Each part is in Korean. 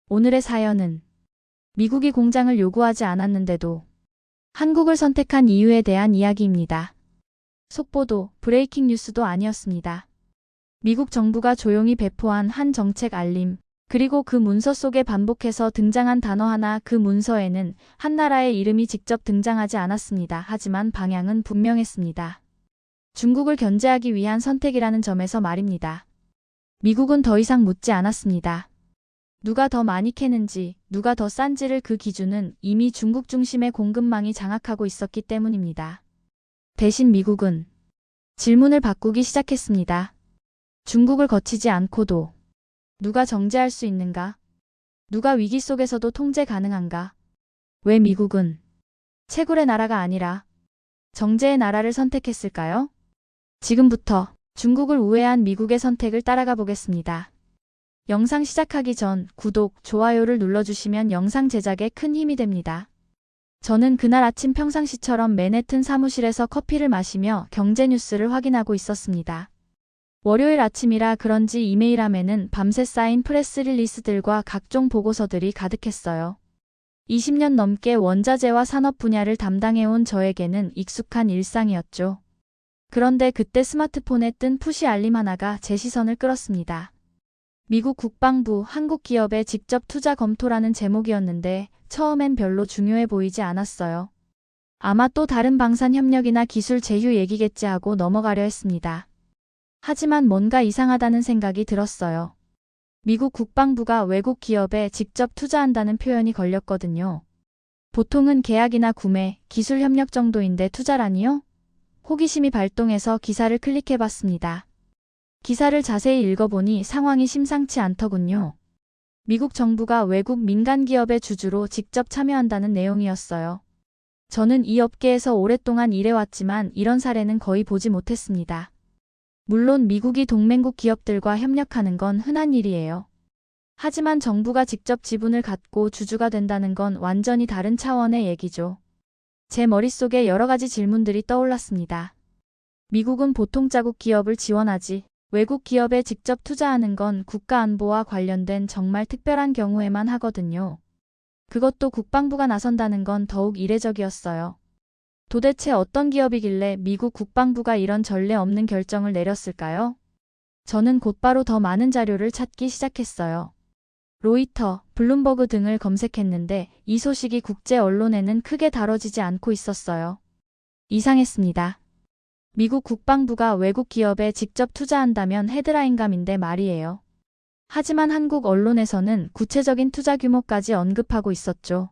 오늘의 사연은 미국이 공장을 요구하지 않았는데도 한국을 선택한 이유에 대한 이야기입니다. 속보도 브레이킹 뉴스도 아니었습니다. 미국 정부가 조용히 배포한 한 정책 알림, 그리고 그 문서 속에 반복해서 등장한 단어 하나, 그 문서에는 한 나라의 이름이 직접 등장하지 않았습니다. 하지만 방향은 분명했습니다. 중국을 견제하기 위한 선택이라는 점에서 말입니다. 미국은 더 이상 묻지 않았습니다. 누가 더 많이 캐는지, 누가 더 싼지를 그 기준은 이미 중국 중심의 공급망이 장악하고 있었기 때문입니다. 대신 미국은 질문을 바꾸기 시작했습니다. 중국을 거치지 않고도 누가 정제할 수 있는가? 누가 위기 속에서도 통제 가능한가? 왜 미국은 채굴의 나라가 아니라 정제의 나라를 선택했을까요? 지금부터 중국을 우회한 미국의 선택을 따라가 보겠습니다. 영상 시작하기 전 구독, 좋아요를 눌러주시면 영상 제작에 큰 힘이 됩니다. 저는 그날 아침 평상시처럼 맨해튼 사무실에서 커피를 마시며 경제 뉴스를 확인하고 있었습니다. 월요일 아침이라 그런지 이메일함에는 밤새 쌓인 프레스 릴리스들과 각종 보고서들이 가득했어요. 20년 넘게 원자재와 산업 분야를 담당해온 저에게는 익숙한 일상이었죠. 그런데 그때 스마트폰에 뜬 푸시 알림 하나가 제 시선을 끌었습니다. 미국 국방부 한국 기업에 직접 투자 검토라는 제목이었는데 처음엔 별로 중요해 보이지 않았어요. 아마 또 다른 방산 협력이나 기술 제휴 얘기겠지 하고 넘어가려 했습니다. 하지만 뭔가 이상하다는 생각이 들었어요. 미국 국방부가 외국 기업에 직접 투자한다는 표현이 걸렸거든요. 보통은 계약이나 구매, 기술 협력 정도인데 투자라니요? 호기심이 발동해서 기사를 클릭해봤습니다. 기사를 자세히 읽어보니 상황이 심상치 않더군요. 미국 정부가 외국 민간 기업의 주주로 직접 참여한다는 내용이었어요. 저는 이 업계에서 오랫동안 일해왔지만 이런 사례는 거의 보지 못했습니다. 물론 미국이 동맹국 기업들과 협력하는 건 흔한 일이에요. 하지만 정부가 직접 지분을 갖고 주주가 된다는 건 완전히 다른 차원의 얘기죠. 제 머릿속에 여러 가지 질문들이 떠올랐습니다. 미국은 보통 자국 기업을 지원하지, 외국 기업에 직접 투자하는 건 국가 안보와 관련된 정말 특별한 경우에만 하거든요. 그것도 국방부가 나선다는 건 더욱 이례적이었어요. 도대체 어떤 기업이길래 미국 국방부가 이런 전례 없는 결정을 내렸을까요? 저는 곧바로 더 많은 자료를 찾기 시작했어요. 로이터, 블룸버그 등을 검색했는데 이 소식이 국제 언론에는 크게 다뤄지지 않고 있었어요. 이상했습니다. 미국 국방부가 외국 기업에 직접 투자한다면 헤드라인감인데 말이에요. 하지만 한국 언론에서는 구체적인 투자 규모까지 언급하고 있었죠.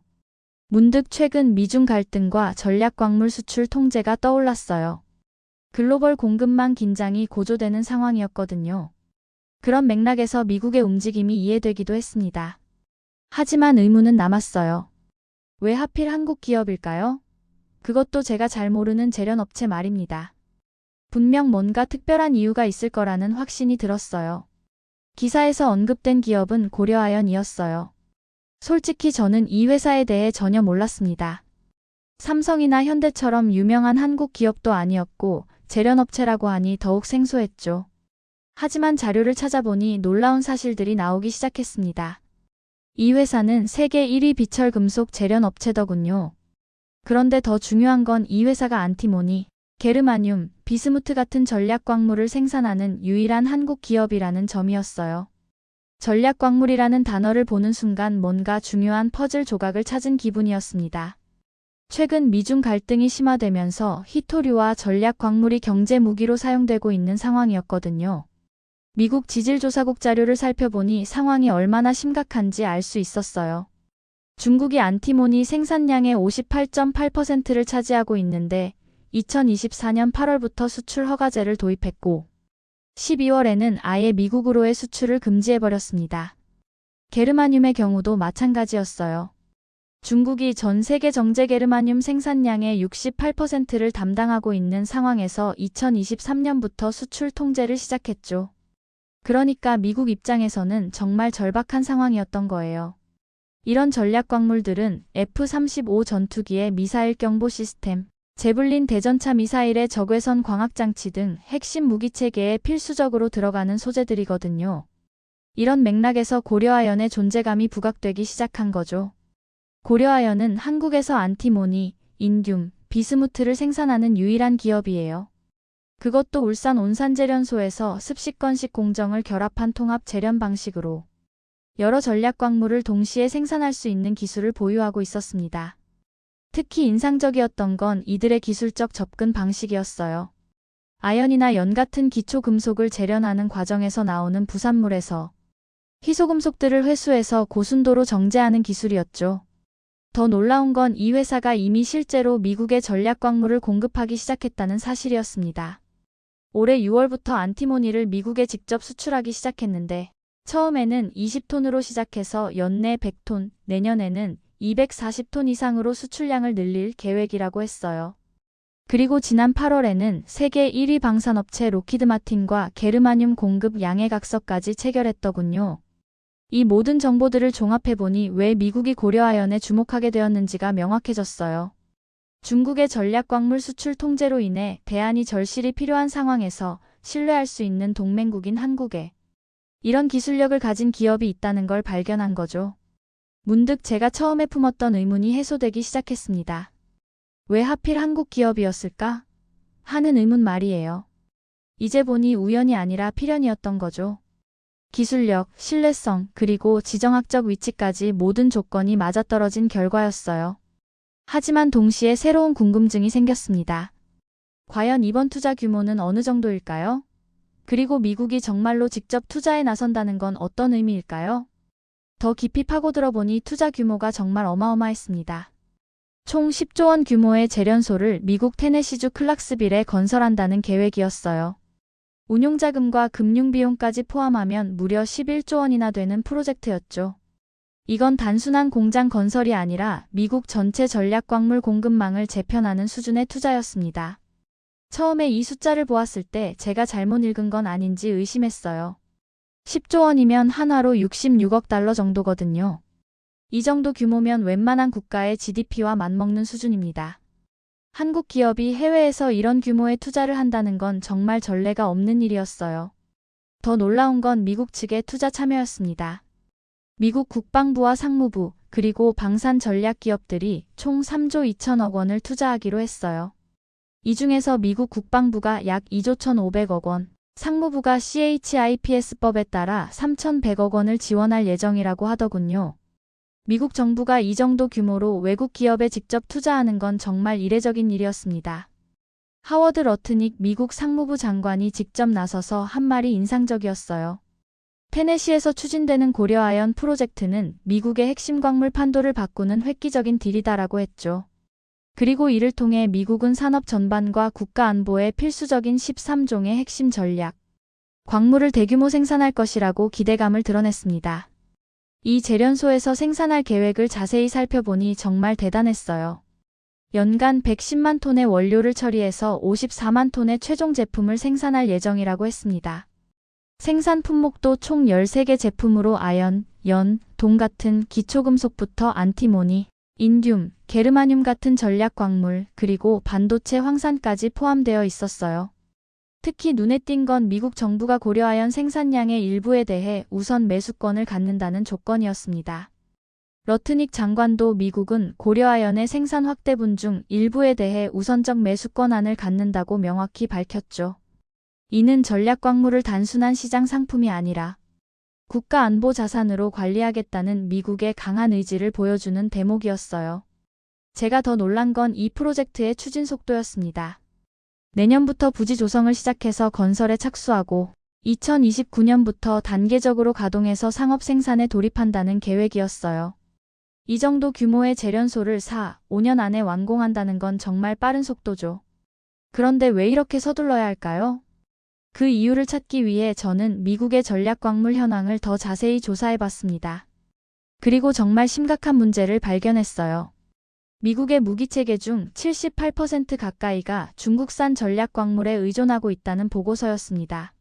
문득 최근 미중 갈등과 전략 광물 수출 통제가 떠올랐어요. 글로벌 공급망 긴장이 고조되는 상황이었거든요. 그런 맥락에서 미국의 움직임이 이해되기도 했습니다. 하지만 의문은 남았어요. 왜 하필 한국 기업일까요? 그것도 제가 잘 모르는 재련업체 말입니다. 분명 뭔가 특별한 이유가 있을 거라는 확신이 들었어요. 기사에서 언급된 기업은 고려아연이었어요. 솔직히 저는 이 회사에 대해 전혀 몰랐습니다. 삼성이나 현대처럼 유명한 한국 기업도 아니었고 재련업체라고 하니 더욱 생소했죠. 하지만 자료를 찾아보니 놀라운 사실들이 나오기 시작했습니다. 이 회사는 세계 1위 비철금속 재련업체더군요. 그런데 더 중요한 건 이 회사가 안티모니, 게르마늄, 비스무트 같은 전략광물을 생산하는 유일한 한국 기업이라는 점이었어요. 전략광물이라는 단어를 보는 순간 뭔가 중요한 퍼즐 조각을 찾은 기분이었습니다. 최근 미중 갈등이 심화되면서 희토류와 전략광물이 경제 무기로 사용되고 있는 상황이었거든요. 미국 지질조사국 자료를 살펴보니 상황이 얼마나 심각한지 알 수 있었어요. 중국이 안티모니 생산량의 58.8%를 차지하고 있는데 2024년 8월부터 수출 허가제를 도입했고 12월에는 아예 미국으로의 수출을 금지해버렸습니다. 게르마늄의 경우도 마찬가지였어요. 중국이 전 세계 정제 게르마늄 생산량의 68%를 담당하고 있는 상황에서 2023년부터 수출 통제를 시작했죠. 그러니까 미국 입장에서는 정말 절박한 상황이었던 거예요. 이런 전략광물들은 F-35 전투기의 미사일 경보 시스템, 제블린 대전차 미사일의 적외선 광학장치 등 핵심 무기체계에 필수적으로 들어가는 소재들이거든요. 이런 맥락에서 고려아연의 존재감이 부각되기 시작한 거죠. 고려아연은 한국에서 안티모니, 인듐, 비스무트를 생산하는 유일한 기업이에요. 그것도 울산 온산제련소에서 습식건식 공정을 결합한 통합 제련 방식으로 여러 전략광물을 동시에 생산할 수 있는 기술을 보유하고 있었습니다. 특히 인상적이었던 건 이들의 기술적 접근 방식이었어요. 아연이나 연 같은 기초 금속을 재련하는 과정에서 나오는 부산물에서 희소금속들을 회수해서 고순도로 정제하는 기술이었죠. 더 놀라운 건 이 회사가 이미 실제로 미국에 전략광물을 공급하기 시작했다는 사실이었습니다. 올해 6월부터 안티모니를 미국에 직접 수출하기 시작했는데 처음에는 20톤으로 시작해서 연내 100톤, 내년에는 240톤 이상으로 수출량을 늘릴 계획이라고 했어요. 그리고 지난 8월에는 세계 1위 방산업체 로키드마틴과 게르마늄 공급 양해 각서까지 체결했더군요. 이 모든 정보들을 종합해보니 왜 미국이 고려아연에 주목하게 되었는지가 명확해졌어요. 중국의 전략광물 수출 통제로 인해 대안이 절실히 필요한 상황에서 신뢰할 수 있는 동맹국인 한국에 이런 기술력을 가진 기업이 있다는 걸 발견한 거죠. 문득 제가 처음에 품었던 의문이 해소되기 시작했습니다. 왜 하필 한국 기업이었을까? 하는 의문 말이에요. 이제 보니 우연이 아니라 필연이었던 거죠. 기술력, 신뢰성, 그리고 지정학적 위치까지 모든 조건이 맞아떨어진 결과였어요. 하지만 동시에 새로운 궁금증이 생겼습니다. 과연 이번 투자 규모는 어느 정도일까요? 그리고 미국이 정말로 직접 투자에 나선다는 건 어떤 의미일까요? 더 깊이 파고들어 보니 투자 규모가 정말 어마어마했습니다. 총 10조 원 규모의 제련소를 미국 테네시주 클락스빌에 건설한다는 계획이었어요. 운용자금과 금융비용까지 포함하면 무려 11조 원이나 되는 프로젝트였죠. 이건 단순한 공장 건설이 아니라 미국 전체 전략광물 공급망을 재편하는 수준의 투자였습니다. 처음에 이 숫자를 보았을 때 제가 잘못 읽은 건 아닌지 의심했어요. 10조 원이면 한화로 66억 달러 정도거든요. 이 정도 규모면 웬만한 국가의 GDP와 맞먹는 수준입니다. 한국 기업이 해외에서 이런 규모의 투자를 한다는 건 정말 전례가 없는 일이었어요. 더 놀라운 건 미국 측의 투자 참여였습니다. 미국 국방부와 상무부, 그리고 방산 전략 기업들이 총 3조 2천억 원을 투자하기로 했어요. 이 중에서 미국 국방부가 약 2조 1,500억 원, 상무부가 CHIPS법에 따라 3,100억 원을 지원할 예정이라고 하더군요. 미국 정부가 이 정도 규모로 외국 기업에 직접 투자하는 건 정말 이례적인 일이었습니다. 하워드 러트닉 미국 상무부 장관이 직접 나서서 한 말이 인상적이었어요. 테네시에서 추진되는 고려아연 프로젝트는 미국의 핵심 광물 판도를 바꾸는 획기적인 딜이다라고 했죠. 그리고 이를 통해 미국은 산업 전반과 국가 안보에 필수적인 13종의 핵심 전략, 광물을 대규모 생산할 것이라고 기대감을 드러냈습니다. 이 제련소에서 생산할 계획을 자세히 살펴보니 정말 대단했어요. 연간 110만 톤의 원료를 처리해서 54만 톤의 최종 제품을 생산할 예정이라고 했습니다. 생산 품목도 총 13개 제품으로 아연, 연, 동 같은 기초금속부터 안티모니, 인듐, 게르마늄 같은 전략 광물, 그리고 반도체 황산까지 포함되어 있었어요. 특히 눈에 띈 건 미국 정부가 고려아연 생산량의 일부에 대해 우선 매수권을 갖는다는 조건이었습니다. 러트닉 장관도 미국은 고려아연의 생산 확대분 중 일부에 대해 우선적 매수권안을 갖는다고 명확히 밝혔죠. 이는 전략 광물을 단순한 시장 상품이 아니라 국가 안보 자산으로 관리하겠다는 미국의 강한 의지를 보여주는 대목이었어요. 제가 더 놀란 건 이 프로젝트의 추진 속도였습니다. 내년부터 부지 조성을 시작해서 건설에 착수하고 2029년부터 단계적으로 가동해서 상업 생산에 돌입한다는 계획이었어요. 이 정도 규모의 제련소를 4, 5년 안에 완공한다는 건 정말 빠른 속도죠. 그런데 왜 이렇게 서둘러야 할까요? 그 이유를 찾기 위해 저는 미국의 전략광물 현황을 더 자세히 조사해봤습니다. 그리고 정말 심각한 문제를 발견했어요. 미국의 무기체계 중 78% 가까이가 중국산 전략광물에 의존하고 있다는 보고서였습니다.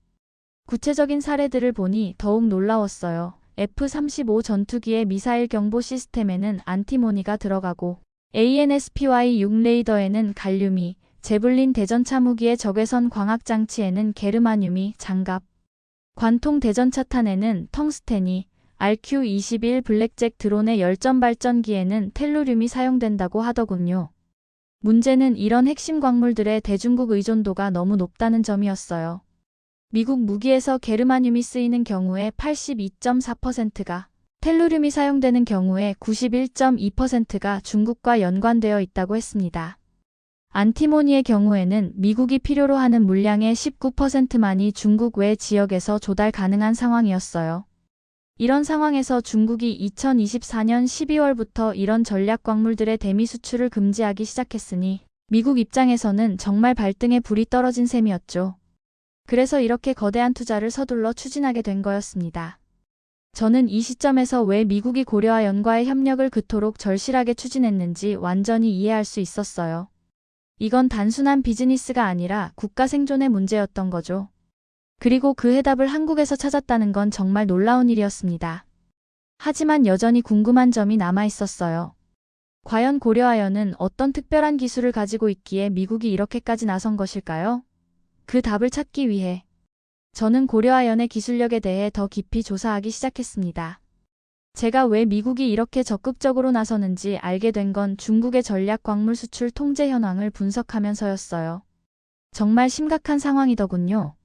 구체적인 사례들을 보니 더욱 놀라웠어요. F-35 전투기의 미사일 경보 시스템에는 안티모니가 들어가고 ANSPY-6 레이더에는 갈륨이, 제블린 대전차 무기의 적외선 광학 장치에는 게르마늄이, 장갑, 관통 대전차탄에는 텅스텐이, RQ-21 블랙잭 드론의 열전 발전기에는 텔루륨이 사용된다고 하더군요. 문제는 이런 핵심 광물들의 대중국 의존도가 너무 높다는 점이었어요. 미국 무기에서 게르마늄이 쓰이는 경우에 82.4%가, 텔루륨이 사용되는 경우에 91.2%가 중국과 연관되어 있다고 했습니다. 안티모니의 경우에는 미국이 필요로 하는 물량의 19%만이 중국 외 지역에서 조달 가능한 상황이었어요. 이런 상황에서 중국이 2024년 12월부터 이런 전략 광물들의 대미 수출을 금지하기 시작했으니 미국 입장에서는 정말 발등에 불이 떨어진 셈이었죠. 그래서 이렇게 거대한 투자를 서둘러 추진하게 된 거였습니다. 저는 이 시점에서 왜 미국이 고려와 연과의 협력을 그토록 절실하게 추진했는지 완전히 이해할 수 있었어요. 이건 단순한 비즈니스가 아니라 국가 생존의 문제였던 거죠. 그리고 그 해답을 한국에서 찾았다는 건 정말 놀라운 일이었습니다. 하지만 여전히 궁금한 점이 남아 있었어요. 과연 고려아연은 어떤 특별한 기술을 가지고 있기에 미국이 이렇게까지 나선 것일까요? 그 답을 찾기 위해 저는 고려아연의 기술력에 대해 더 깊이 조사하기 시작했습니다. 제가 왜 미국이 이렇게 적극적으로 나서는지 알게 된 건 중국의 전략 광물 수출 통제 현황을 분석하면서였어요. 정말 심각한 상황이더군요.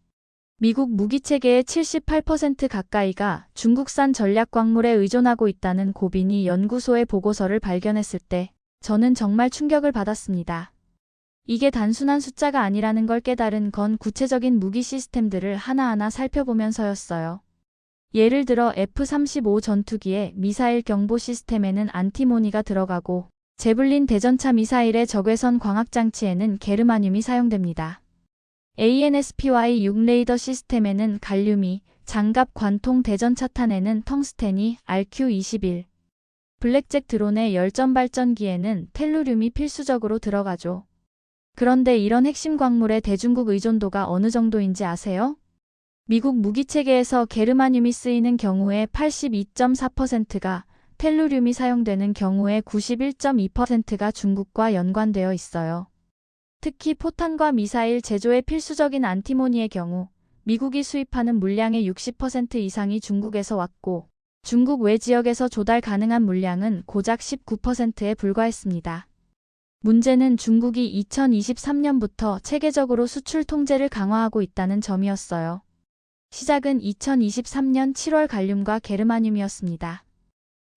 미국 무기체계의 78% 가까이가 중국산 전략 광물에 의존하고 있다는 고비니 연구소의 보고서를 발견했을 때 저는 정말 충격을 받았습니다. 이게 단순한 숫자가 아니라는 걸 깨달은 건 구체적인 무기 시스템들을 하나하나 살펴보면서였어요. 예를 들어 F-35 전투기의 미사일 경보 시스템에는 안티모니가 들어가고 제블린 대전차 미사일의 적외선 광학장치에는 게르마늄이 사용됩니다. ANSPY-6 레이더 시스템에는 갈륨이, 장갑 관통 대전차탄에는 텅스텐이, RQ-21 블랙잭 드론의 열전 발전기에는 텔루륨이 필수적으로 들어가죠. 그런데 이런 핵심 광물의 대중국 의존도가 어느 정도인지 아세요? 미국 무기체계에서 게르마늄이 쓰이는 경우에 82.4%가, 텔루륨이 사용되는 경우에 91.2%가 중국과 연관되어 있어요. 특히 포탄과 미사일 제조에 필수적인 안티모니의 경우 미국이 수입하는 물량의 60% 이상이 중국에서 왔고 중국 외 지역에서 조달 가능한 물량은 고작 19%에 불과했습니다. 문제는 중국이 2023년부터 체계적으로 수출 통제를 강화하고 있다는 점이었어요. 시작은 2023년 7월 갈륨과 게르마늄이었습니다.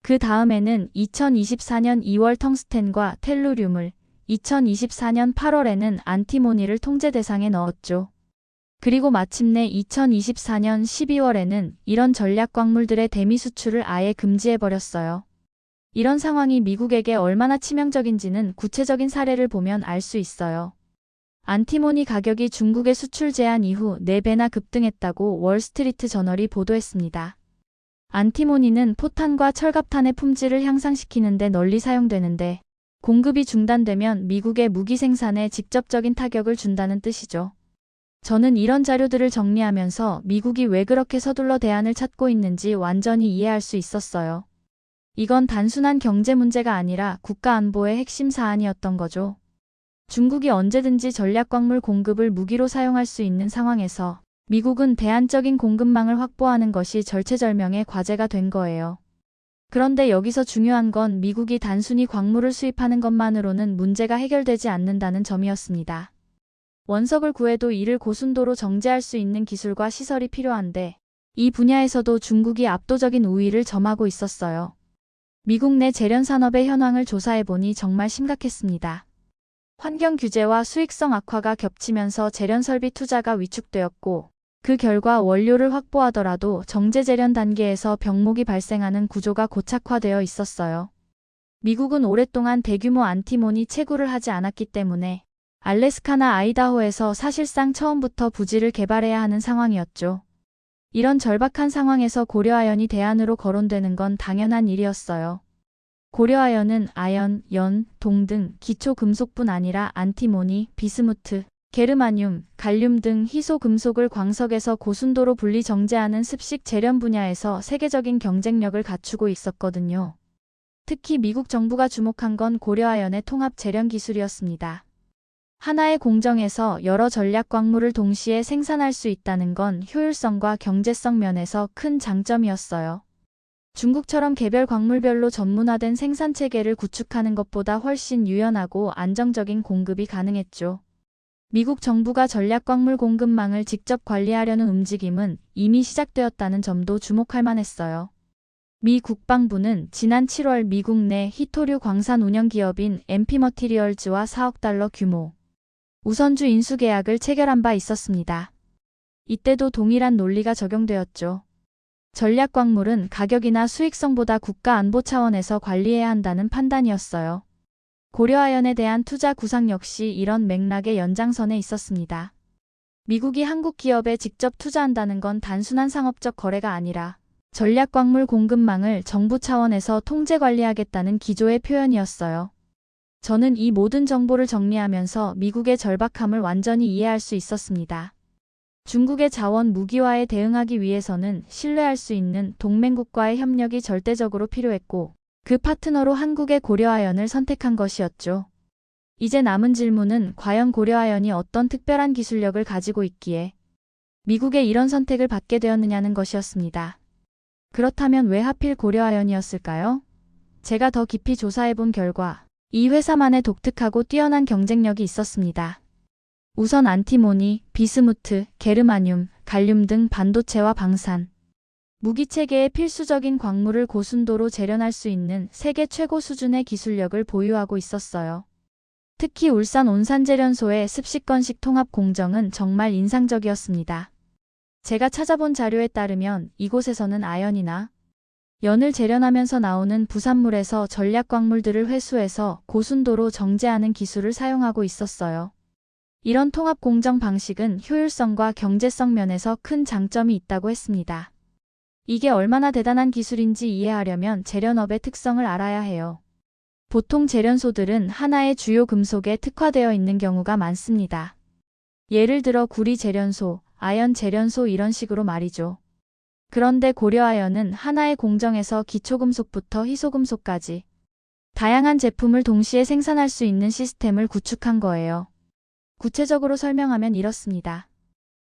그 다음에는 2024년 2월 텅스텐과 텔루륨을, 2024년 8월에는 안티모니를 통제 대상에 넣었죠. 그리고 마침내 2024년 12월에는 이런 전략 광물들의 대미 수출을 아예 금지해버렸어요. 이런 상황이 미국에게 얼마나 치명적인지는 구체적인 사례를 보면 알 수 있어요. 안티모니 가격이 중국의 수출 제한 이후 4배나 급등했다고 월스트리트 저널이 보도했습니다. 안티모니는 포탄과 철갑탄의 품질을 향상시키는 데 널리 사용되는데 공급이 중단되면 미국의 무기 생산에 직접적인 타격을 준다는 뜻이죠. 저는 이런 자료들을 정리하면서 미국이 왜 그렇게 서둘러 대안을 찾고 있는지 완전히 이해할 수 있었어요. 이건 단순한 경제 문제가 아니라 국가 안보의 핵심 사안이었던 거죠. 중국이 언제든지 전략광물 공급을 무기로 사용할 수 있는 상황에서 미국은 대안적인 공급망을 확보하는 것이 절체절명의 과제가 된 거예요. 그런데 여기서 중요한 건 미국이 단순히 광물을 수입하는 것만으로는 문제가 해결되지 않는다는 점이었습니다. 원석을 구해도 이를 고순도로 정제할 수 있는 기술과 시설이 필요한데 이 분야에서도 중국이 압도적인 우위를 점하고 있었어요. 미국 내 재련 산업의 현황을 조사해보니 정말 심각했습니다. 환경 규제와 수익성 악화가 겹치면서 재련 설비 투자가 위축되었고 그 결과 원료를 확보하더라도 정제 재련 단계에서 병목이 발생하는 구조가 고착화되어 있었어요. 미국은 오랫동안 대규모 안티모니 채굴을 하지 않았기 때문에 알래스카나 아이다호에서 사실상 처음부터 부지를 개발해야 하는 상황이었죠. 이런 절박한 상황에서 고려아연이 대안으로 거론되는 건 당연한 일이었어요. 고려아연은 아연, 연, 동 등 기초 금속뿐 아니라 안티모니, 비스무트, 게르마늄, 갈륨 등 희소 금속을 광석에서 고순도로 분리 정제하는 습식 재련 분야에서 세계적인 경쟁력을 갖추고 있었거든요. 특히 미국 정부가 주목한 건 고려아연의 통합 재련 기술이었습니다. 하나의 공정에서 여러 전략 광물을 동시에 생산할 수 있다는 건 효율성과 경제성 면에서 큰 장점이었어요. 중국처럼 개별 광물별로 전문화된 생산 체계를 구축하는 것보다 훨씬 유연하고 안정적인 공급이 가능했죠. 미국 정부가 전략 광물 공급망을 직접 관리하려는 움직임은 이미 시작되었다는 점도 주목할 만했어요. 미 국방부는 지난 7월 미국 내 희토류 광산 운영 기업인 MP 머티리얼즈와 4억 달러 규모 우선주 인수 계약을 체결한 바 있었습니다. 이때도 동일한 논리가 적용되었죠. 전략 광물은 가격이나 수익성보다 국가 안보 차원에서 관리해야 한다는 판단이었어요. 고려아연에 대한 투자 구상 역시 이런 맥락의 연장선에 있었습니다. 미국이 한국 기업에 직접 투자한다는 건 단순한 상업적 거래가 아니라 전략 광물 공급망을 정부 차원에서 통제 관리하겠다는 기조의 표현이었어요. 저는 이 모든 정보를 정리하면서 미국의 절박함을 완전히 이해할 수 있었습니다. 중국의 자원 무기화에 대응하기 위해서는 신뢰할 수 있는 동맹국과의 협력이 절대적으로 필요했고 그 파트너로 한국의 고려아연을 선택한 것이었죠. 이제 남은 질문은 과연 고려아연이 어떤 특별한 기술력을 가지고 있기에 미국의 이런 선택을 받게 되었느냐는 것이었습니다. 그렇다면 왜 하필 고려아연이었을까요? 제가 더 깊이 조사해본 결과 이 회사만의 독특하고 뛰어난 경쟁력이 있었습니다. 우선 안티모니, 비스무트, 게르마늄, 갈륨 등 반도체와 방산, 무기체계의 필수적인 광물을 고순도로 재련할 수 있는 세계 최고 수준의 기술력을 보유하고 있었어요. 특히 울산 온산재련소의 습식건식 통합 공정은 정말 인상적이었습니다. 제가 찾아본 자료에 따르면 이곳에서는 아연이나 연을 재련하면서 나오는 부산물에서 전략 광물들을 회수해서 고순도로 정제하는 기술을 사용하고 있었어요. 이런 통합 공정 방식은 효율성과 경제성 면에서 큰 장점이 있다고 했습니다. 이게 얼마나 대단한 기술인지 이해하려면 재련업의 특성을 알아야 해요. 보통 재련소들은 하나의 주요 금속에 특화되어 있는 경우가 많습니다. 예를 들어 구리 재련소, 아연 재련소 이런 식으로 말이죠. 그런데 고려아연은 하나의 공정에서 기초금속부터 희소금속까지 다양한 제품을 동시에 생산할 수 있는 시스템을 구축한 거예요. 구체적으로 설명하면 이렇습니다.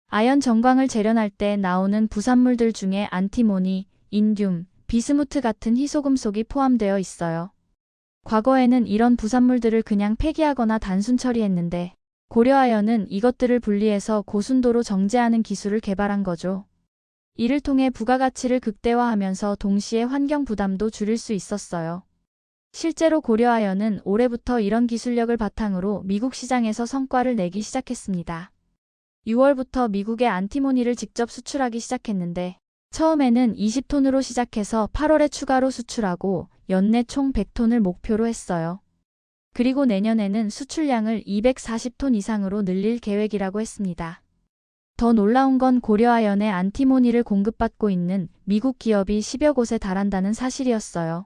아연 정광을 재련할 때 나오는 부산물들 중에 안티모니, 인듐, 비스무트 같은 희소금속이 포함되어 있어요. 과거에는 이런 부산물들을 그냥 폐기하거나 단순 처리했는데 고려아연은 이것들을 분리해서 고순도로 정제하는 기술을 개발한 거죠. 이를 통해 부가가치를 극대화하면서 동시에 환경 부담도 줄일 수 있었어요. 실제로 고려아연은 올해부터 이런 기술력을 바탕으로 미국 시장에서 성과를 내기 시작했습니다. 6월부터 미국에 안티모니를 직접 수출하기 시작했는데 처음에는 20톤으로 시작해서 8월에 추가로 수출하고 연내 총 100톤을 목표로 했어요. 그리고 내년에는 수출량을 240톤 이상으로 늘릴 계획이라고 했습니다. 더 놀라운 건 고려아연에 안티모니를 공급받고 있는 미국 기업이 10여 곳에 달한다는 사실이었어요.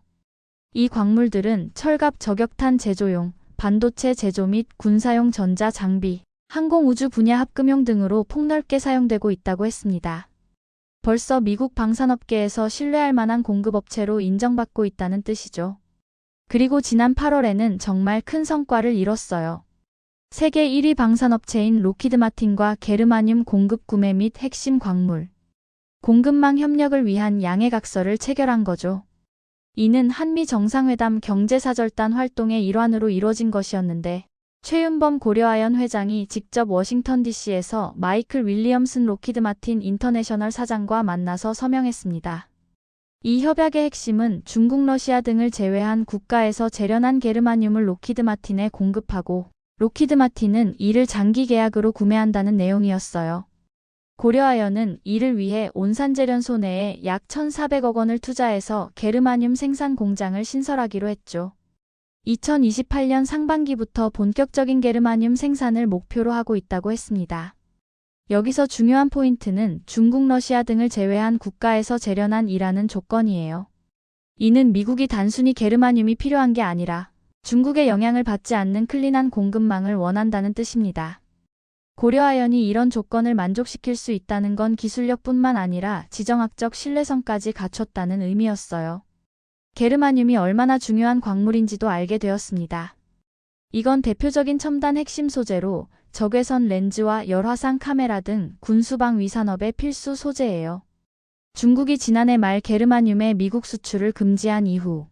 이 광물들은 철갑 저격탄 제조용, 반도체 제조 및 군사용 전자 장비, 항공우주 분야 합금용 등으로 폭넓게 사용되고 있다고 했습니다. 벌써 미국 방산업계에서 신뢰할 만한 공급업체로 인정받고 있다는 뜻이죠. 그리고 지난 8월에는 정말 큰 성과를 이뤘어요. 세계 1위 방산업체인 로키드 마틴과 게르마늄 공급 구매 및 핵심 광물, 공급망 협력을 위한 양해각서를 체결한 거죠. 이는 한미 정상회담 경제사절단 활동의 일환으로 이뤄진 것이었는데 최윤범 고려아연 회장이 직접 워싱턴 DC에서 마이클 윌리엄슨 로키드 마틴 인터내셔널 사장과 만나서 서명했습니다. 이 협약의 핵심은 중국, 러시아 등을 제외한 국가에서 재련한 게르마늄을 로키드 마틴에 공급하고 로키드 마틴은 이를 장기 계약으로 구매한다는 내용이었어요. 고려아연은 이를 위해 온산재련소 내에 약 1,400억 원을 투자해서 게르마늄 생산 공장을 신설하기로 했죠. 2028년 상반기부터 본격적인 게르마늄 생산을 목표로 하고 있다고 했습니다. 여기서 중요한 포인트는 중국, 러시아 등을 제외한 국가에서 재련한 이라는 조건이에요. 이는 미국이 단순히 게르마늄이 필요한 게 아니라 중국의 영향을 받지 않는 클린한 공급망을 원한다는 뜻입니다. 고려아연이 이런 조건을 만족시킬 수 있다는 건 기술력뿐만 아니라 지정학적 신뢰성까지 갖췄다는 의미였어요. 게르마늄이 얼마나 중요한 광물인지도 알게 되었습니다. 이건 대표적인 첨단 핵심 소재로 적외선 렌즈와 열화상 카메라 등 군수방위 산업의 필수 소재예요. 중국이 지난해 말 게르마늄의 미국 수출을 금지한 이후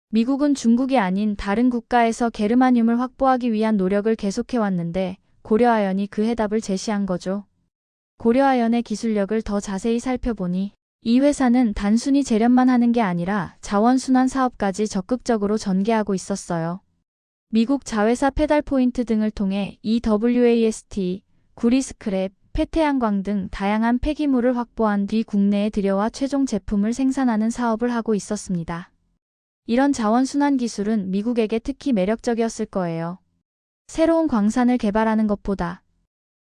미국은 중국이 아닌 다른 국가에서 게르마늄을 확보하기 위한 노력을 계속해왔는데 고려아연이 그 해답을 제시한 거죠. 고려아연의 기술력을 더 자세히 살펴보니 이 회사는 단순히 재련만 하는 게 아니라 자원순환 사업까지 적극적으로 전개하고 있었어요. 미국 자회사 페달포인트 등을 통해 EWAST, 구리스크랩, 폐태양광 등 다양한 폐기물을 확보한 뒤 국내에 들여와 최종 제품을 생산하는 사업을 하고 있었습니다. 이런 자원순환 기술은 미국에게 특히 매력적이었을 거예요. 새로운 광산을 개발하는 것보다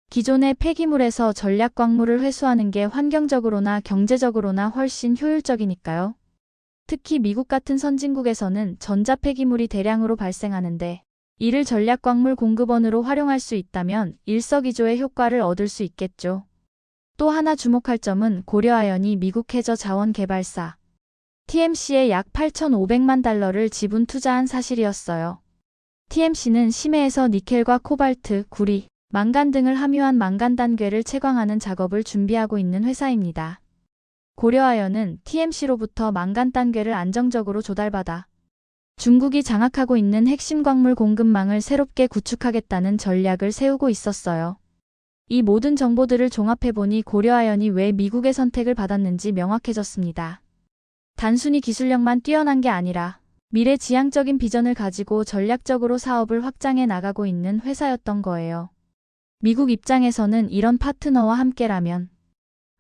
기존의 폐기물에서 전략 광물을 회수하는 게 환경적으로나 경제적으로나 훨씬 효율적이니까요. 특히 미국 같은 선진국에서는 전자 폐기물이 대량으로 발생하는데 이를 전략 광물 공급원으로 활용할 수 있다면 일석이조의 효과를 얻을 수 있겠죠. 또 하나 주목할 점은 고려아연이 미국 해저 자원 개발사 TMC에 약 8,500만 달러를 지분 투자한 사실이었어요. TMC는 심해에서 니켈과 코발트, 구리, 망간 등을 함유한 망간 단괴를 채광하는 작업을 준비하고 있는 회사입니다. 고려아연은 TMC로부터 망간 단괴를 안정적으로 조달받아 중국이 장악하고 있는 핵심 광물 공급망을 새롭게 구축하겠다는 전략을 세우고 있었어요. 이 모든 정보들을 종합해보니 고려아연이 왜 미국의 선택을 받았는지 명확해졌습니다. 단순히 기술력만 뛰어난 게 아니라 미래지향적인 비전을 가지고 전략적으로 사업을 확장해 나가고 있는 회사였던 거예요. 미국 입장에서는 이런 파트너와 함께라면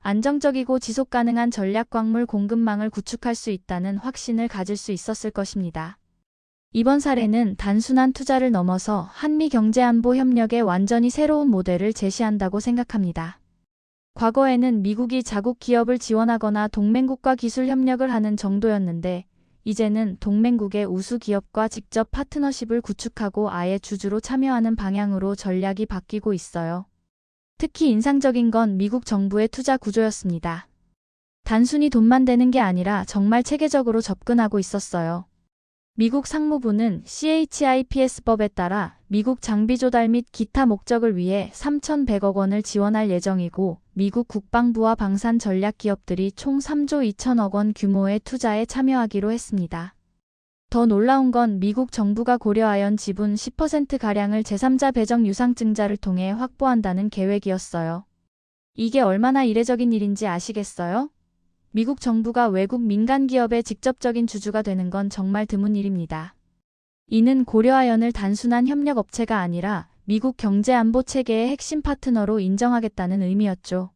안정적이고 지속가능한 전략 광물 공급망을 구축할 수 있다는 확신을 가질 수 있었을 것입니다. 이번 사례는 단순한 투자를 넘어서 한미 경제안보 협력의 완전히 새로운 모델을 제시한다고 생각합니다. 과거에는 미국이 자국 기업을 지원하거나 동맹국과 기술 협력을 하는 정도였는데 이제는 동맹국의 우수 기업과 직접 파트너십을 구축하고 아예 주주로 참여하는 방향으로 전략이 바뀌고 있어요. 특히 인상적인 건 미국 정부의 투자 구조였습니다. 단순히 돈만 되는 게 아니라 정말 체계적으로 접근하고 있었어요. 미국 상무부는 CHIPS법에 따라 미국 장비 조달 및 기타 목적을 위해 3,100억 원을 지원할 예정이고 미국 국방부와 방산 전략 기업들이 총 3조 2천억 원 규모의 투자에 참여하기로 했습니다. 더 놀라운 건 미국 정부가 고려아연 지분 10%가량을 제3자 배정 유상증자를 통해 확보한다는 계획이었어요. 이게 얼마나 이례적인 일인지 아시겠어요? 미국 정부가 외국 민간 기업의 직접적인 주주가 되는 건 정말 드문 일입니다. 이는 고려아연을 단순한 협력업체가 아니라 미국 경제안보 체계의 핵심 파트너로 인정하겠다는 의미였죠.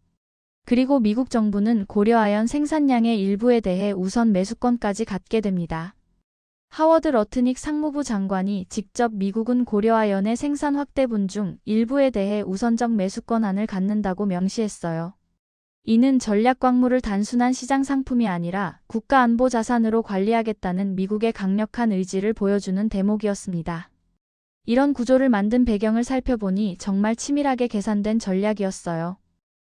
그리고 미국 정부는 고려아연 생산량의 일부에 대해 우선 매수권까지 갖게 됩니다. 하워드 러트닉 상무부 장관이 직접 미국은 고려아연의 생산 확대분 중 일부에 대해 우선적 매수권한을 갖는다고 명시했어요. 이는 전략 광물을 단순한 시장 상품이 아니라 국가 안보 자산으로 관리하겠다는 미국의 강력한 의지를 보여주는 대목이었습니다. 이런 구조를 만든 배경을 살펴보니 정말 치밀하게 계산된 전략이었어요.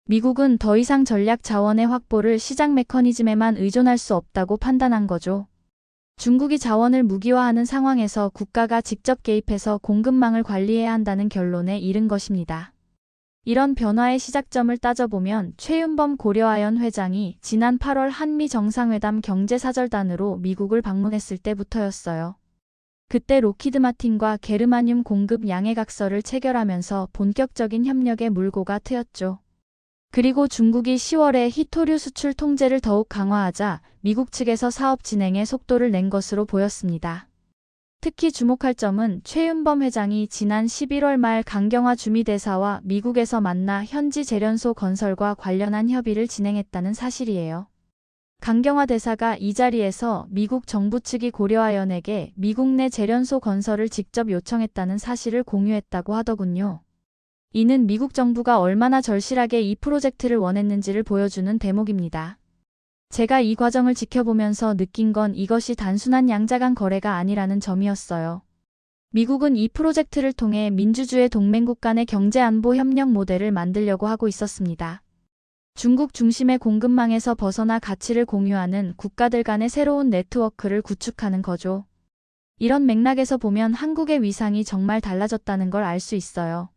미국은 더 이상 전략 자원의 확보를 시장 메커니즘에만 의존할 수 없다고 판단한 거죠. 중국이 자원을 무기화하는 상황에서 국가가 직접 개입해서 공급망을 관리해야 한다는 결론에 이른 것입니다. 이런 변화의 시작점을 따져보면 최윤범 고려아연 회장이 지난 8월 한미 정상회담 경제사절단으로 미국을 방문했을 때부터였어요. 그때 로키드 마틴과 게르마늄 공급 양해각서를 체결하면서 본격적인 협력의 물꼬가 트였죠. 그리고 중국이 10월에 히토류 수출 통제를 더욱 강화하자 미국 측에서 사업 진행에 속도를 낸 것으로 보였습니다. 특히 주목할 점은 최윤범 회장이 지난 11월 말 강경화 주미대사와 미국에서 만나 현지 재련소 건설과 관련한 협의를 진행했다는 사실이에요. 강경화 대사가 이 자리에서 미국 정부 측이 고려아연에게 미국 내 재련소 건설을 직접 요청했다는 사실을 공유했다고 하더군요. 이는 미국 정부가 얼마나 절실하게 이 프로젝트를 원했는지를 보여주는 대목입니다. 제가 이 과정을 지켜보면서 느낀 건 이것이 단순한 양자간 거래가 아니라는 점이었어요. 미국은 이 프로젝트를 통해 민주주의 동맹국 간의 경제안보 협력 모델을 만들려고 하고 있었습니다. 중국 중심의 공급망에서 벗어나 가치를 공유하는 국가들 간의 새로운 네트워크를 구축하는 거죠. 이런 맥락에서 보면 한국의 위상이 정말 달라졌다는 걸 알 수 있어요.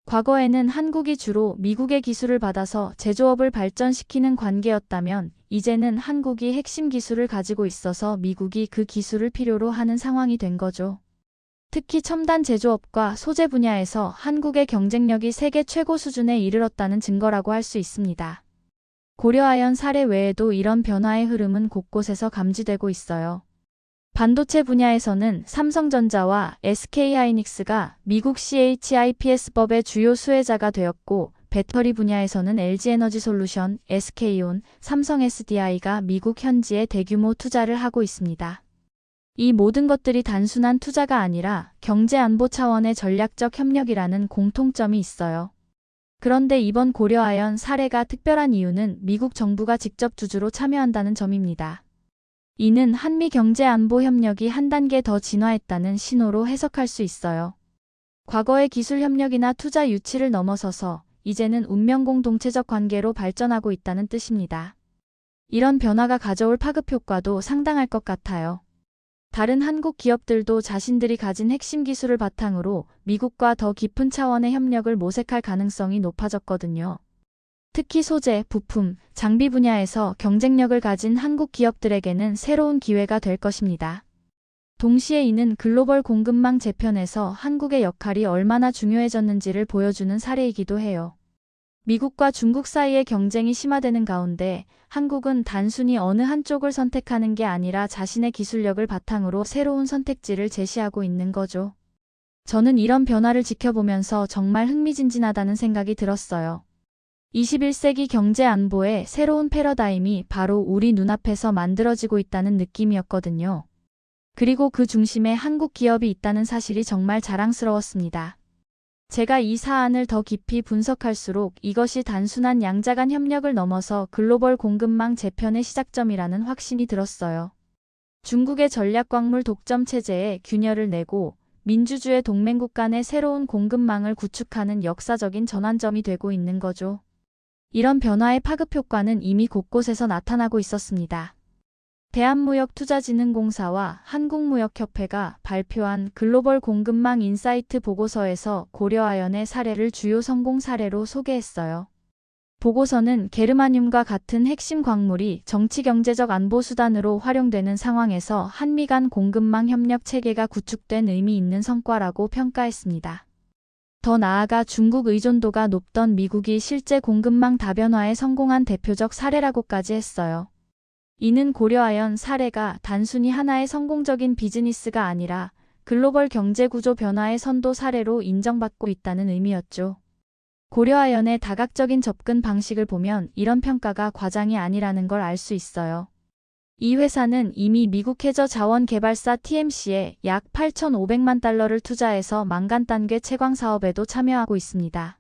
과거에는 한국이 주로 미국의 기술을 받아서 제조업을 발전시키는 관계였다면 이제는 한국이 핵심 기술을 가지고 있어서 미국이 그 기술을 필요로 하는 상황이 된 거죠. 특히 첨단 제조업과 소재 분야에서 한국의 경쟁력이 세계 최고 수준에 이르렀다는 증거라고 할 수 있습니다. 고려아연 사례 외에도 이런 변화의 흐름은 곳곳에서 감지되고 있어요. 반도체 분야에서는 삼성전자와 SK하이닉스가 미국 CHIPS법의 주요 수혜자가 되었고, 배터리 분야에서는 LG에너지솔루션, SK온, 삼성 SDI가 미국 현지에 대규모 투자를 하고 있습니다. 이 모든 것들이 단순한 투자가 아니라 경제 안보 차원의 전략적 협력이라는 공통점이 있어요. 그런데 이번 고려아연 사례가 특별한 이유는 미국 정부가 직접 주주로 참여한다는 점입니다. 이는 한미 경제 안보 협력이 한 단계 더 진화했다는 신호로 해석할 수 있어요. 과거의 기술 협력이나 투자 유치를 넘어서서 이제는 운명 공동체적 관계로 발전하고 있다는 뜻입니다. 이런 변화가 가져올 파급 효과도 상당할 것 같아요. 다른 한국 기업들도 자신들이 가진 핵심 기술을 바탕으로 미국과 더 깊은 차원의 협력을 모색할 가능성이 높아졌거든요. 특히 소재, 부품, 장비 분야에서 경쟁력을 가진 한국 기업들에게는 새로운 기회가 될 것입니다. 동시에 이는 글로벌 공급망 재편에서 한국의 역할이 얼마나 중요해졌는지를 보여주는 사례이기도 해요. 미국과 중국 사이의 경쟁이 심화되는 가운데 한국은 단순히 어느 한쪽을 선택하는 게 아니라 자신의 기술력을 바탕으로 새로운 선택지를 제시하고 있는 거죠. 저는 이런 변화를 지켜보면서 정말 흥미진진하다는 생각이 들었어요. 21세기 경제 안보의 새로운 패러다임이 바로 우리 눈앞에서 만들어지고 있다는 느낌이었거든요. 그리고 그 중심에 한국 기업이 있다는 사실이 정말 자랑스러웠습니다. 제가 이 사안을 더 깊이 분석할수록 이것이 단순한 양자 간 협력을 넘어서 글로벌 공급망 재편의 시작점이라는 확신이 들었어요. 중국의 전략광물 독점 체제에 균열을 내고 민주주의 동맹국 간의 새로운 공급망을 구축하는 역사적인 전환점이 되고 있는 거죠. 이런 변화의 파급 효과는 이미 곳곳에서 나타나고 있었습니다. 대한무역투자진흥공사와 한국무역협회가 발표한 글로벌 공급망 인사이트 보고서에서 고려아연의 사례를 주요 성공 사례로 소개했어요. 보고서는 게르마늄과 같은 핵심 광물이 정치경제적 안보수단으로 활용되는 상황에서 한미 간 공급망 협력 체계가 구축된 의미 있는 성과라고 평가했습니다. 더 나아가 중국 의존도가 높던 미국이 실제 공급망 다변화에 성공한 대표적 사례라고까지 했어요. 이는 고려아연 사례가 단순히 하나의 성공적인 비즈니스가 아니라 글로벌 경제구조 변화의 선도 사례로 인정받고 있다는 의미였죠. 고려아연의 다각적인 접근 방식을 보면 이런 평가가 과장이 아니라는 걸 알 수 있어요. 이 회사는 이미 미국 해저 자원 개발사 TMC에 약 8,500만 달러를 투자해서 망간단계 채광 사업에도 참여하고 있습니다.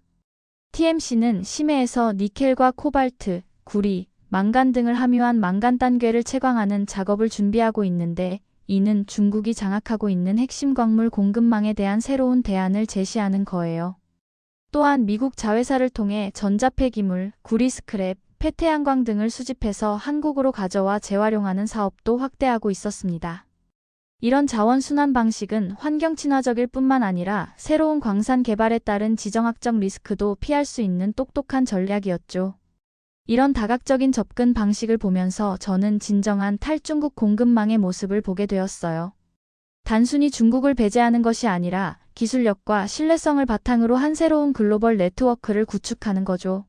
TMC는 심해에서 니켈과 코발트, 구리, 망간 등을 함유한 망간단괴를 채광하는 작업을 준비하고 있는데 이는 중국이 장악하고 있는 핵심 광물 공급망에 대한 새로운 대안을 제시하는 거예요. 또한 미국 자회사를 통해 전자폐기물, 구리 스크랩, 폐태양광 등을 수집해서 한국으로 가져와 재활용하는 사업도 확대하고 있었습니다. 이런 자원 순환 방식은 환경 친화적일 뿐만 아니라 새로운 광산 개발에 따른 지정학적 리스크도 피할 수 있는 똑똑한 전략이었죠. 이런 다각적인 접근 방식을 보면서 저는 진정한 탈중국 공급망의 모습을 보게 되었어요. 단순히 중국을 배제하는 것이 아니라 기술력과 신뢰성을 바탕으로 한 새로운 글로벌 네트워크를 구축하는 거죠.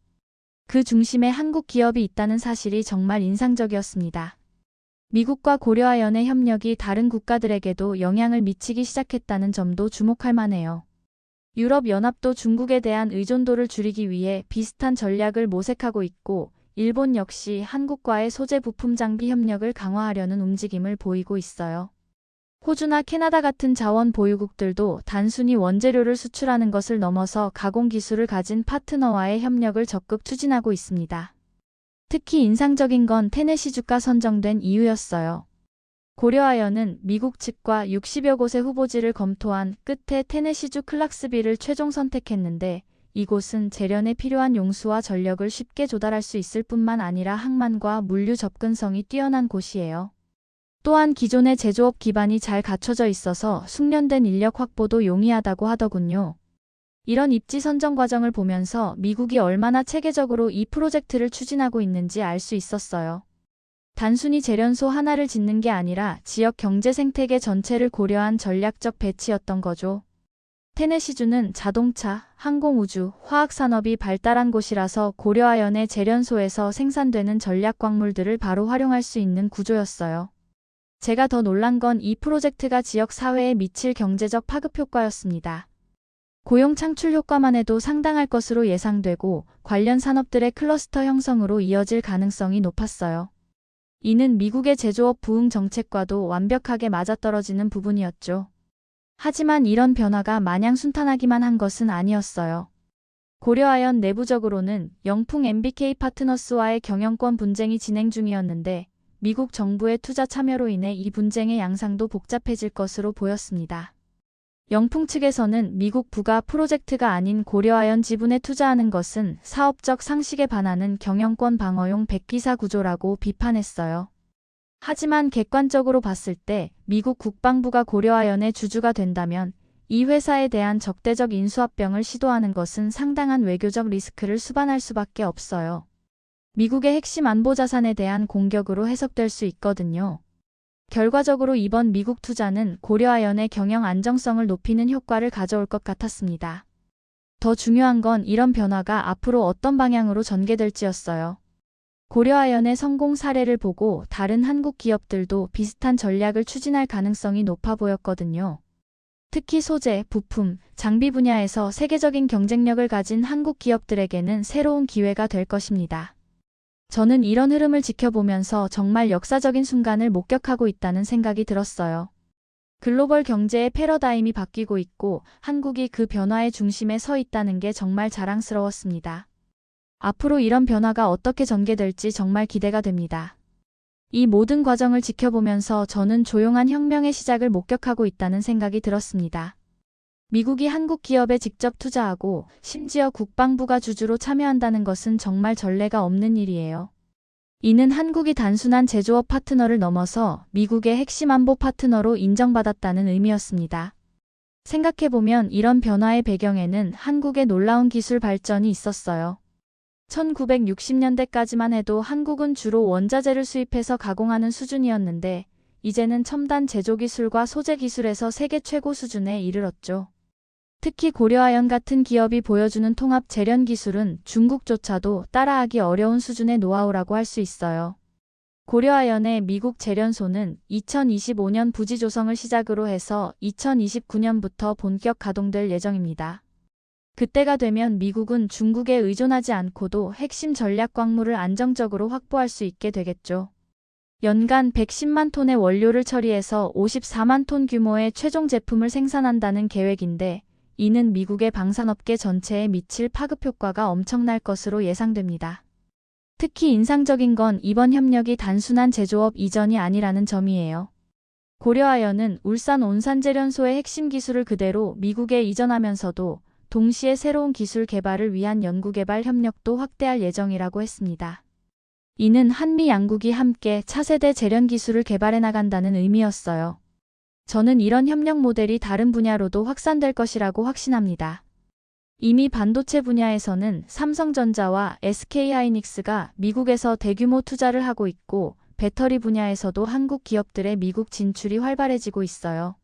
그 중심에 한국 기업이 있다는 사실이 정말 인상적이었습니다. 미국과 고려아연의 협력이 다른 국가들에게도 영향을 미치기 시작했다는 점도 주목할 만해요. 유럽연합도 중국에 대한 의존도를 줄이기 위해 비슷한 전략을 모색하고 있고, 일본 역시 한국과의 소재 부품 장비 협력을 강화하려는 움직임을 보이고 있어요. 호주나 캐나다 같은 자원 보유국들도 단순히 원재료를 수출하는 것을 넘어서 가공 기술을 가진 파트너와의 협력을 적극 추진하고 있습니다. 특히 인상적인 건 테네시주가 선정된 이유였어요. 고려아연은 미국 측과 60여 곳의 후보지를 검토한 끝에 테네시주 클락스빌을 최종 선택했는데 이곳은 재련에 필요한 용수와 전력을 쉽게 조달할 수 있을 뿐만 아니라 항만과 물류 접근성이 뛰어난 곳이에요. 또한 기존의 제조업 기반이 잘 갖춰져 있어서 숙련된 인력 확보도 용이하다고 하더군요. 이런 입지 선정 과정을 보면서 미국이 얼마나 체계적으로 이 프로젝트를 추진하고 있는지 알 수 있었어요. 단순히 재련소 하나를 짓는 게 아니라 지역 경제 생태계 전체를 고려한 전략적 배치였던 거죠. 테네시주는 자동차, 항공우주, 화학산업이 발달한 곳이라서 고려아연의 재련소에서 생산되는 전략광물들을 바로 활용할 수 있는 구조였어요. 제가 더 놀란 건 이 프로젝트가 지역 사회에 미칠 경제적 파급 효과였습니다. 고용 창출 효과만 해도 상당할 것으로 예상되고 관련 산업들의 클러스터 형성으로 이어질 가능성이 높았어요. 이는 미국의 제조업 부흥 정책과도 완벽하게 맞아떨어지는 부분이었죠. 하지만 이런 변화가 마냥 순탄하기만 한 것은 아니었어요. 고려아연 내부적으로는 영풍 MBK 파트너스와의 경영권 분쟁이 진행 중이었는데 미국 정부의 투자 참여로 인해 이 분쟁의 양상도 복잡해질 것으로 보였습니다. 영풍 측에서는 미국 부가 프로젝트가 아닌 고려아연 지분에 투자하는 것은 사업적 상식에 반하는 경영권 방어용 백기사 구조라고 비판했어요. 하지만 객관적으로 봤을 때 미국 국방부가 고려아연의 주주가 된다면 이 회사에 대한 적대적 인수합병을 시도하는 것은 상당한 외교적 리스크를 수반할 수밖에 없어요. 미국의 핵심 안보 자산에 대한 공격으로 해석될 수 있거든요. 결과적으로 이번 미국 투자는 고려아연의 경영 안정성을 높이는 효과를 가져올 것 같았습니다. 더 중요한 건 이런 변화가 앞으로 어떤 방향으로 전개될지였어요. 고려아연의 성공 사례를 보고 다른 한국 기업들도 비슷한 전략을 추진할 가능성이 높아 보였거든요. 특히 소재, 부품, 장비 분야에서 세계적인 경쟁력을 가진 한국 기업들에게는 새로운 기회가 될 것입니다. 저는 이런 흐름을 지켜보면서 정말 역사적인 순간을 목격하고 있다는 생각이 들었어요. 글로벌 경제의 패러다임이 바뀌고 있고 한국이 그 변화의 중심에 서 있다는 게 정말 자랑스러웠습니다. 앞으로 이런 변화가 어떻게 전개될지 정말 기대가 됩니다. 이 모든 과정을 지켜보면서 저는 조용한 혁명의 시작을 목격하고 있다는 생각이 들었습니다. 미국이 한국 기업에 직접 투자하고 심지어 국방부가 주주로 참여한다는 것은 정말 전례가 없는 일이에요. 이는 한국이 단순한 제조업 파트너를 넘어서 미국의 핵심 안보 파트너로 인정받았다는 의미였습니다. 생각해보면 이런 변화의 배경에는 한국의 놀라운 기술 발전이 있었어요. 1960년대까지만 해도 한국은 주로 원자재를 수입해서 가공하는 수준이었는데 이제는 첨단 제조 기술과 소재 기술에서 세계 최고 수준에 이르렀죠. 특히 고려아연 같은 기업이 보여주는 통합 재련 기술은 중국조차도 따라하기 어려운 수준의 노하우라고 할 수 있어요. 고려아연의 미국 재련소는 2025년 부지 조성을 시작으로 해서 2029년부터 본격 가동될 예정입니다. 그때가 되면 미국은 중국에 의존하지 않고도 핵심 전략 광물을 안정적으로 확보할 수 있게 되겠죠. 연간 110만 톤의 원료를 처리해서 54만 톤 규모의 최종 제품을 생산한다는 계획인데 이는 미국의 방산업계 전체에 미칠 파급 효과가 엄청날 것으로 예상됩니다. 특히 인상적인 건 이번 협력이 단순한 제조업 이전이 아니라는 점이에요. 고려아연은 울산 온산재련소의 핵심 기술을 그대로 미국에 이전하면서도 동시에 새로운 기술 개발을 위한 연구개발 협력도 확대할 예정이라고 했습니다. 이는 한미 양국이 함께 차세대 재련 기술을 개발해 나간다는 의미였어요. 저는 이런 협력 모델이 다른 분야로도 확산될 것이라고 확신합니다. 이미 반도체 분야에서는 삼성전자와 SK하이닉스가 미국에서 대규모 투자를 하고 있고 배터리 분야에서도 한국 기업들의 미국 진출이 활발해지고 있어요.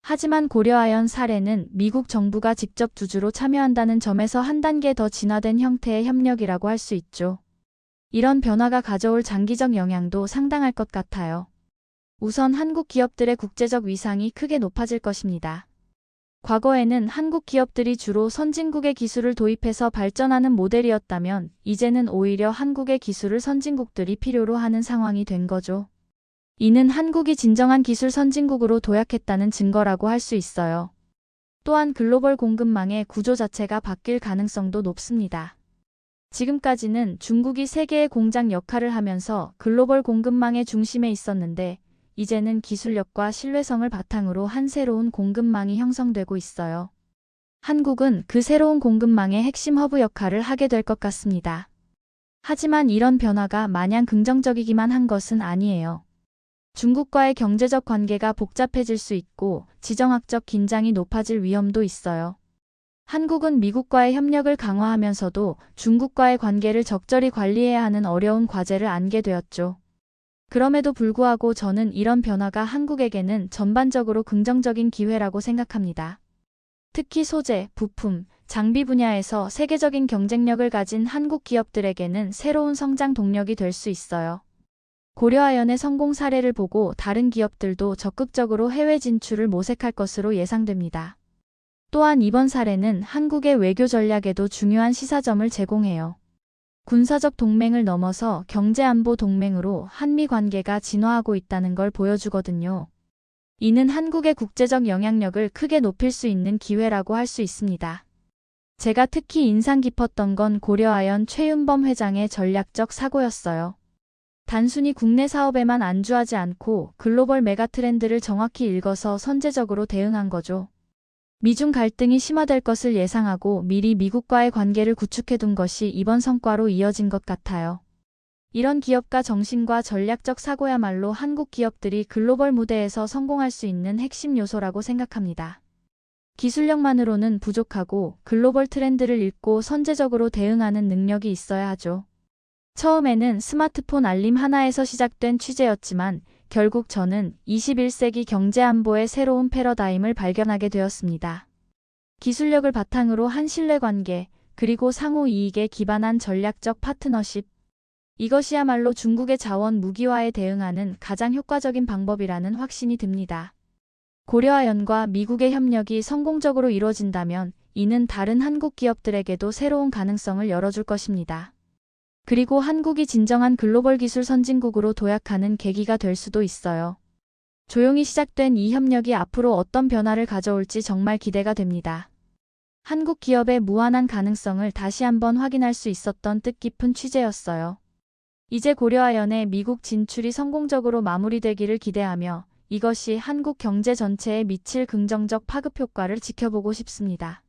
하지만 고려아연 사례는 미국 정부가 직접 주주로 참여한다는 점에서 한 단계 더 진화된 형태의 협력이라고 할 수 있죠. 이런 변화가 가져올 장기적 영향도 상당할 것 같아요. 우선 한국 기업들의 국제적 위상이 크게 높아질 것입니다. 과거에는 한국 기업들이 주로 선진국의 기술을 도입해서 발전하는 모델이었다면 이제는 오히려 한국의 기술을 선진국들이 필요로 하는 상황이 된 거죠. 이는 한국이 진정한 기술 선진국으로 도약했다는 증거라고 할 수 있어요. 또한 글로벌 공급망의 구조 자체가 바뀔 가능성도 높습니다. 지금까지는 중국이 세계의 공장 역할을 하면서 글로벌 공급망의 중심에 있었는데 이제는 기술력과 신뢰성을 바탕으로 한 새로운 공급망이 형성되고 있어요. 한국은 그 새로운 공급망의 핵심 허브 역할을 하게 될 것 같습니다. 하지만 이런 변화가 마냥 긍정적이기만 한 것은 아니에요. 중국과의 경제적 관계가 복잡해질 수 있고 지정학적 긴장이 높아질 위험도 있어요. 한국은 미국과의 협력을 강화하면서도 중국과의 관계를 적절히 관리해야 하는 어려운 과제를 안게 되었죠. 그럼에도 불구하고 저는 이런 변화가 한국에게는 전반적으로 긍정적인 기회라고 생각합니다. 특히 소재, 부품, 장비 분야에서 세계적인 경쟁력을 가진 한국 기업들에게는 새로운 성장 동력이 될 수 있어요. 고려아연의 성공 사례를 보고 다른 기업들도 적극적으로 해외 진출을 모색할 것으로 예상됩니다. 또한 이번 사례는 한국의 외교 전략에도 중요한 시사점을 제공해요. 군사적 동맹을 넘어서 경제안보 동맹으로 한미 관계가 진화하고 있다는 걸 보여주거든요. 이는 한국의 국제적 영향력을 크게 높일 수 있는 기회라고 할 수 있습니다. 제가 특히 인상 깊었던 건 고려아연 최윤범 회장의 전략적 사고였어요. 단순히 국내 사업에만 안주하지 않고 글로벌 메가트렌드를 정확히 읽어서 선제적으로 대응한 거죠. 미중 갈등이 심화될 것을 예상하고 미리 미국과의 관계를 구축해둔 것이 이번 성과로 이어진 것 같아요. 이런 기업가 정신과 전략적 사고야말로 한국 기업들이 글로벌 무대에서 성공할 수 있는 핵심 요소라고 생각합니다. 기술력만으로는 부족하고 글로벌 트렌드를 읽고 선제적으로 대응하는 능력이 있어야 하죠. 처음에는 스마트폰 알림 하나에서 시작된 취재였지만 결국 저는 21세기 경제안보의 새로운 패러다임을 발견하게 되었습니다. 기술력을 바탕으로 한 신뢰관계, 그리고 상호 이익에 기반한 전략적 파트너십. 이것이야말로 중국의 자원 무기화에 대응하는 가장 효과적인 방법이라는 확신이 듭니다. 고려아연과 미국의 협력이 성공적으로 이루어진다면 이는 다른 한국 기업들에게도 새로운 가능성을 열어줄 것입니다. 그리고 한국이 진정한 글로벌 기술 선진국으로 도약하는 계기가 될 수도 있어요. 조용히 시작된 이 협력이 앞으로 어떤 변화를 가져올지 정말 기대가 됩니다. 한국 기업의 무한한 가능성을 다시 한번 확인할 수 있었던 뜻깊은 취재였어요. 이제 고려아연의 미국 진출이 성공적으로 마무리되기를 기대하며 이것이 한국 경제 전체에 미칠 긍정적 파급 효과를 지켜보고 싶습니다.